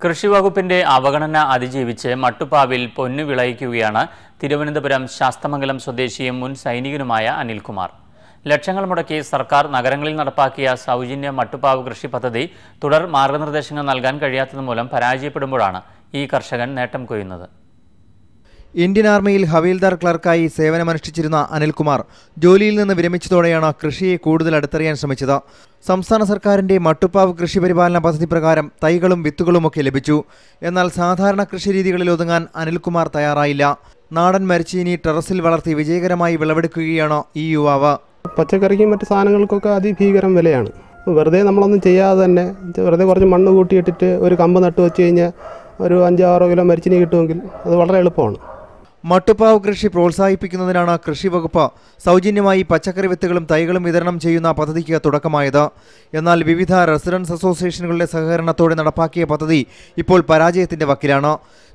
കൃഷിവകുപ്പിന്റെ അവഗണന അതിജീവിച്ച് മട്ടുപ്പാവിൽ പൊന്നു വിളയിക്കുകയാണ് തിരുവനന്തപുരം ശാസ്തമംഗലം സ്വദേശിയും മുൻ സൈനികനുമായ അനിൽകുമാർ. ലക്ഷങ്ങൾ മുടക്കി സർക്കാർ നഗരങ്ങളിൽ നടപ്പാക്കിയ സൗജന്യ മട്ടുപ്പാവ് കൃഷി പദ്ധതി തുടർ മാർഗനിർദ്ദേശങ്ങൾ നൽകാൻ കഴിയാത്തതുമൂലം പരാജയപ്പെടുമ്പോഴാണ് ഈ കർഷകൻ നേട്ടം കൊയ്യുന്നത്. ഇന്ത്യൻ ആർമിയിൽ ഹവീൽദാർ ക്ലർക്കായി സേവനമനുഷ്ഠിച്ചിരുന്ന അനിൽകുമാർ ജോലിയിൽ നിന്ന് വിരമിച്ചതോടെയാണ് കൃഷിയെ കൂടുതൽ അടുത്തറിയാൻ ശ്രമിച്ചത്. സംസ്ഥാന സർക്കാരിന്റെ മട്ടുപ്പാവ് കൃഷി പരിപാലന പദ്ധതി പ്രകാരം തൈകളും വിത്തുകളുമൊക്കെ ലഭിച്ചു. എന്നാൽ സാധാരണ കൃഷിരീതികളിൽ ഒതുങ്ങാൻ അനിൽകുമാർ തയ്യാറായില്ല. നാടൻ മരിച്ചീനി ടെറസിൽ വളർത്തി വിജയകരമായി വിളവെടുക്കുകയാണ് ഈ യുവാവ്. പച്ചക്കറിക്കും മറ്റ് സാധനങ്ങൾക്കൊക്കെ അതിഭീകരം വിലയാണ്. വെറുതെ നമ്മളൊന്നും ചെയ്യാതെ തന്നെ വെറുതെ കുറച്ച് മണ്ണ് കൂട്ടിയിട്ടിട്ട് ഒരു കമ്പ് നട്ടു വെച്ച് കഴിഞ്ഞാൽ ഒരു 5-6 കിലോ മരിച്ചിനി കിട്ടുമെങ്കിൽ അത് വളരെ എളുപ്പമാണ്. മട്ടുപ്പാവ് കൃഷി പ്രോത്സാഹിപ്പിക്കുന്നതിനാണ് കൃഷി വകുപ്പ് സൗജന്യമായി പച്ചക്കറി വിത്തുകളും തൈകളും വിതരണം ചെയ്യുന്ന പദ്ധതിക്ക് തുടക്കമായത്. എന്നാൽ വിവിധ റെസിഡൻസ് അസോസിയേഷനുകളുടെ സഹകരണത്തോടെ നടപ്പാക്കിയ പദ്ധതി ഇപ്പോൾ പരാജയത്തിന്റെ വക്കിലാണ്.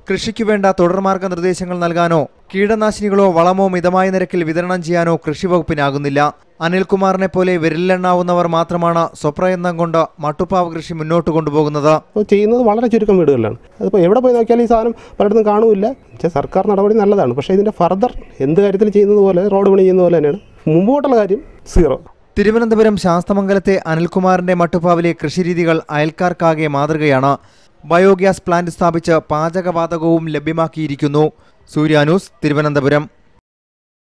കൃഷിക്ക് വേണ്ട തുടർമാർഗ നിർദ്ദേശങ്ങൾ നൽകാനോ കീടനാശിനികളോ വളമോ മിതമായ നിരക്കിൽ വിതരണം ചെയ്യാനോ കൃഷി വകുപ്പിനാകുന്നില്ല. അനിൽകുമാറിനെ പോലെ വിരലിലെണ്ണാവുന്നവർ മാത്രമാണ് സ്വപ്രയത്നം കൊണ്ട് മട്ടുപ്പാവ് കൃഷി മുന്നോട്ട് കൊണ്ടുപോകുന്നത്. ചെയ്യുന്നത് വളരെ ചുരുക്കം വീടുകളിലാണ്. അതിപ്പോൾ എവിടെ പോയി നോക്കിയാലും ഈ സാധനം പലയിടത്തും കാണുമില്ല. സർക്കാർ നടപടി നല്ലതാണ്, പക്ഷേ ഇതിൻ്റെ ഫർദർ എന്ത് കാര്യത്തിൽ ചെയ്യുന്നത് പോലെ റോഡ് പണി ചെയ്യുന്ന പോലെ തന്നെയാണ്. മുമ്പോട്ടുള്ള കാര്യം സീറോ. തിരുവനന്തപുരം ശാസ്തമംഗലത്തെ അനിൽകുമാറിന്റെ മട്ടുപ്പാവിലെ കൃഷിരീതികൾ അയൽക്കാർക്കാകെ മാതൃകയാണ്. ബയോഗ്യാസ് പ്ലാന്റ് സ്ഥാപിച്ച് പാചകവാതകവും ലഭ്യമാക്കിയിരിക്കുന്നു. സൂര്യ ന്യൂസ്, തിരുവനന്തപുരം.